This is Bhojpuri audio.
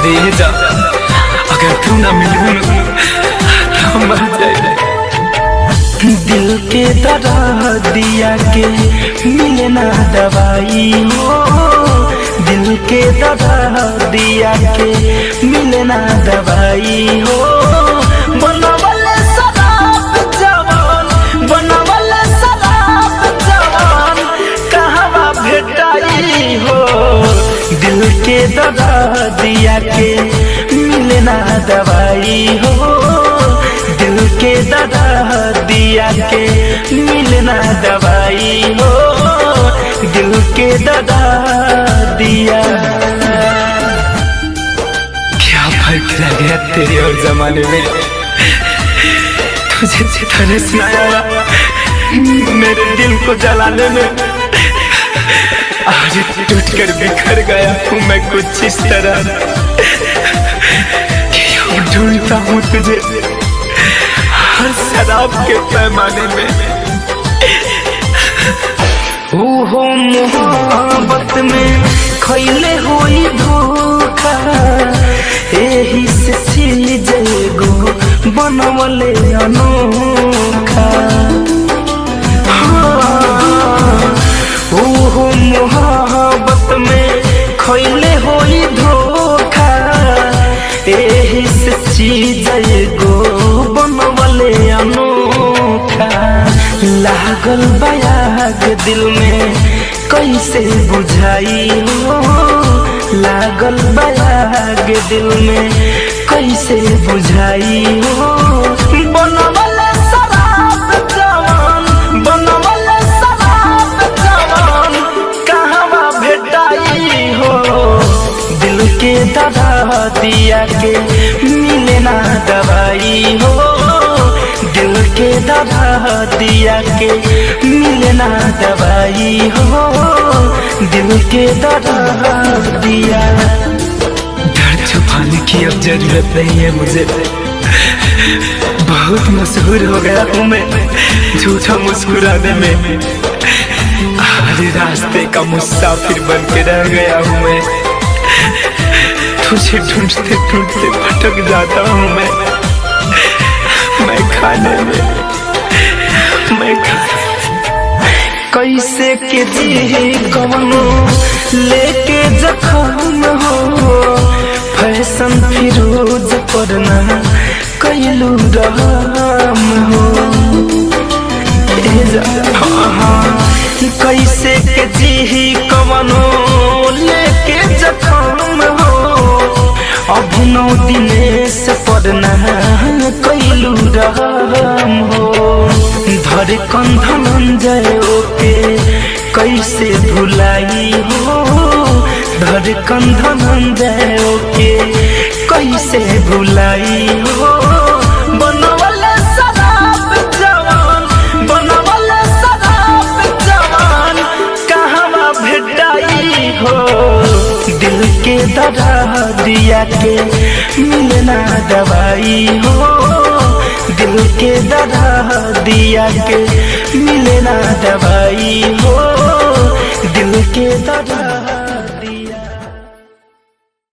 अरे जा, अगर तू ना मिलूं तो मर जाए। दिल के दर्द दिया के मिले ना दवाई हो, दिल के दर्द दिया के मिले ना दवाई हो। बनवले शराब जवान, बनवले शराब जवान कहवा भेटाई हो। दिल के दर्द दिया के मिले ना दवाई हो, दिल के दर्द दिया के मिलना दवाई हो, दिल के दर्द दिया। क्या फर्क रह गया तेरे और जमाने में, तुझे जितने सुनाया मेरे दिल को जलाने में। आज टूट कर बिखर गया हूँ मैं कुछ इस तरह कि ढूंढता हूँ तुझे हर शराब के पैमाने में। ओहो मोहब्बत में खैले होई धोखा, एही से चीज एगो बनवले अनोखा। ओहो मोहब्बत में खैले होई धोखा, एही से चीज एगो बनवले अनोखा। लागल बयाग दिल में कैसे बुझाई हो, लागल बयाग दिल में कैसे बुझाई हो। बनवले शराब जवान, बनवले शराब जवान कहवा भेटाई हो। दिल के दर्द दिया के मिले ना दवाई हो, दिल के दर्द दिया के मिले ना दवाई हो, दिल के दर्द दिया। दर्द छुपाने की अब जरूरत नहीं है मुझे, बहुत मशहूर हो गया हूँ मैं झूठा मुस्कुराने में। हर रास्ते का मुसाफिर बन के रह गया हूँ मैं, तुझे ढूंढते ढूंढते भटक जाता हूँ मैं खाने में, मैं कैसे के जी कवनो लेके जखम हो। फैशन फिरोज पड़ना कैलू रहम हो। कैसे के जी कवनो लेके जखम हो। अभिनव दिनेश पड़ना कैलू रहम हो। धरे धनंजय ओके कैसे भुलाई हो, धरे धनंजय ओके कैसे भुलाई हो। बनवले शराब जवान, बनवले शराब जवान कहवा भेटाई हो। दिल के दर्द दिया के मिलना दवाई हो, दिल के दर्द दिया के मिलना दवाई हो, दिल के दर्द